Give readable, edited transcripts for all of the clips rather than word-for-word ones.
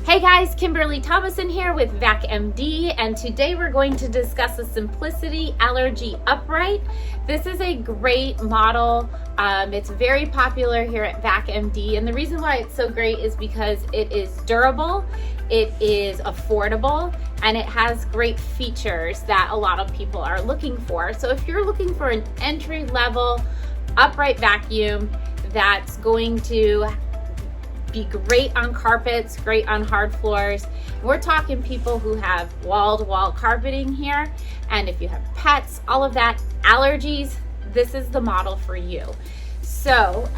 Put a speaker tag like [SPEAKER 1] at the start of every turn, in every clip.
[SPEAKER 1] Hey guys, Kimberly Thomason here with Vac MD, and today we're going to discuss the Simplicity Allergy Upright. This is a great model. It's very popular here at Vac MD, and the reason why it's so great is because it is durable, it is affordable, and it has great features that a lot of people are looking for. So if you're looking for an entry-level upright vacuum that's going to be great on carpets, great on hard floors. We're talking people who have wall-to-wall carpeting here, and if you have pets, all of that, allergies, this is the model for you. So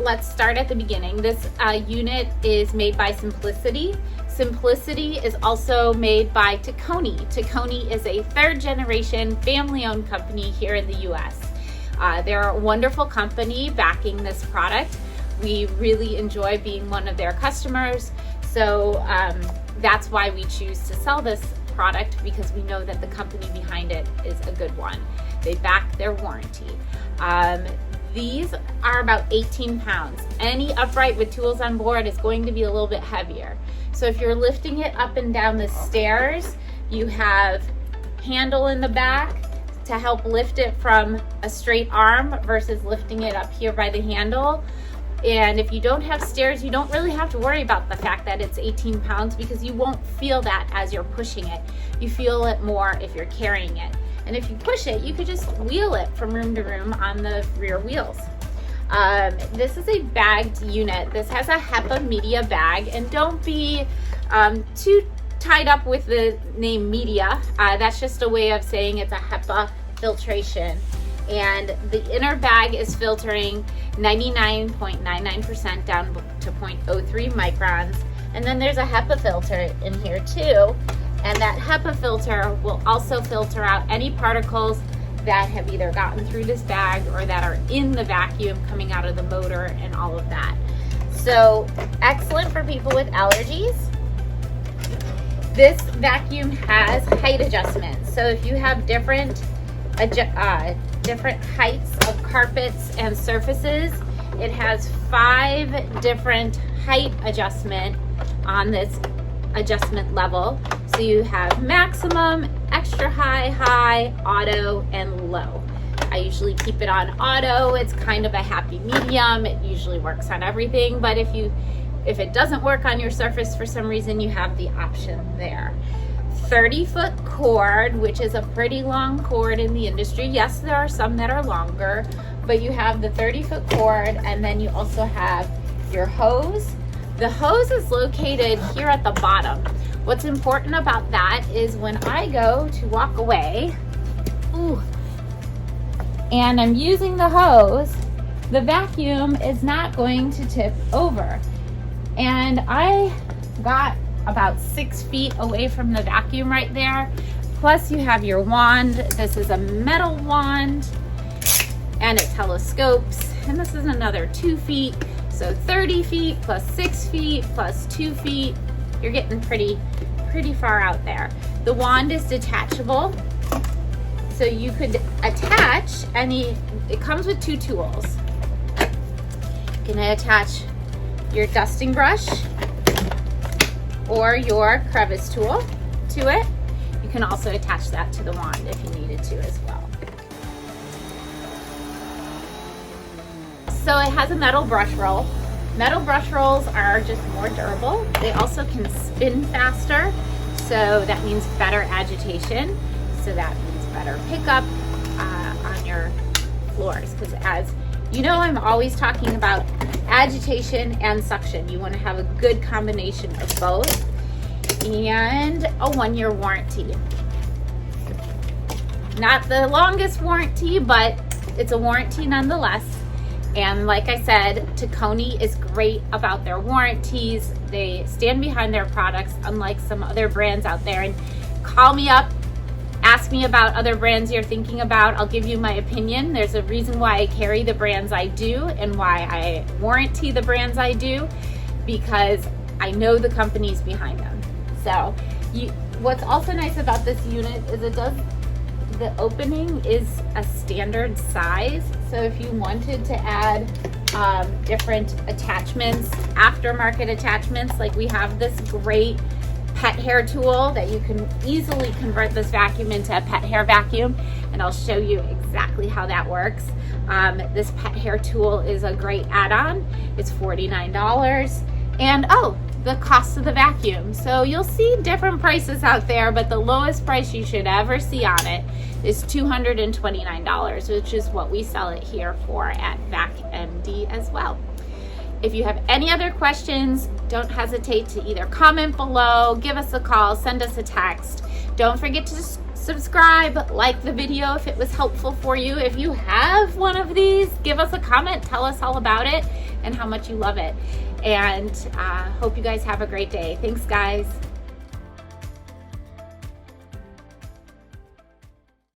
[SPEAKER 1] let's start at the beginning. This unit is made by Simplicity. Simplicity is also made by Tacony. Tacony is a third-generation family-owned company here in the US. They're a wonderful company backing this product. We really enjoy being one of their customers, so that's why we choose to sell this product, because we know that the company behind it is a good one. They back their warranty. These are about 18 pounds. Any upright with tools on board is going to be a little bit heavier. So if you're lifting it up and down the stairs, you have handle in the back to help lift it from a straight arm versus lifting it up here by the handle. And if you don't have stairs, you don't really have to worry about the fact that it's 18 pounds because you won't feel that as you're pushing it. You feel it more if you're carrying it. And if you push it, you could just wheel it from room to room on the rear wheels. This is a bagged unit. This has a HEPA media bag, and don't be too tied up with the name media. That's just a way of saying it's a HEPA filtration. And the inner bag is filtering 99.99% down to 0.03 microns. And then there's a HEPA filter in here too. And that HEPA filter will also filter out any particles that have either gotten through this bag or that are in the vacuum coming out of the motor and all of that. So excellent for people with allergies. This vacuum has height adjustments. So if you have different heights of carpets and surfaces, it has 5 different height adjustment on this adjustment level. So you have maximum, extra high, high, auto, and low. I usually keep it on auto. It's kind of a happy medium. It usually works on everything, but if it doesn't work on your surface for some reason, you have the option there. 30-foot cord, which is a pretty long cord in the industry. Yes, there are some that are longer, but you have the 30-foot cord, and then you also have your hose. The hose is located here at the bottom. What's important about that is when I go to walk away, and I'm using the hose, the vacuum is not going to tip over. And I got about 6 feet away from the vacuum right there. Plus you have your wand. This is a metal wand and it telescopes. And this is another 2 feet. So 30 feet plus 6 feet plus 2 feet. You're getting pretty far out there. The wand is detachable. So you could attach it comes with 2 tools. You can attach your dusting brush or your crevice tool to it. You can also attach that to the wand if you needed to as well. So it has a metal brush roll. Metal brush rolls are just more durable. They also can spin faster, so that means better agitation. So that means better pickup on your floors, because as you know, I'm always talking about agitation and suction. You want to have a good combination of both, and a 1-year warranty. Not the longest warranty, but it's a warranty nonetheless. And like I said, Tacony is great about their warranties. They stand behind their products, unlike some other brands out there. And call me up, ask me about other brands you're thinking about. I'll give you my opinion. There's a reason why I carry the brands I do and why I warranty the brands I do, because I know the companies behind them. So what's also nice about this unit is the opening is a standard size. So if you wanted to add different attachments, aftermarket attachments. Like we have this great pet hair tool that you can easily convert this vacuum into a pet hair vacuum, and I'll show you exactly how that works. This pet hair tool is a great add-on. It's $49. And oh, the cost of the vacuum. So you'll see different prices out there, but the lowest price you should ever see on it is $229, which is what we sell it here for at Vac MD as well. If you have any other questions, don't hesitate to either comment below, give us a call, send us a text. Don't forget to subscribe, like the video if it was helpful for you. If you have one of these, give us a comment, tell us all about it and how much you love it. And hope you guys have a great day. Thanks, guys.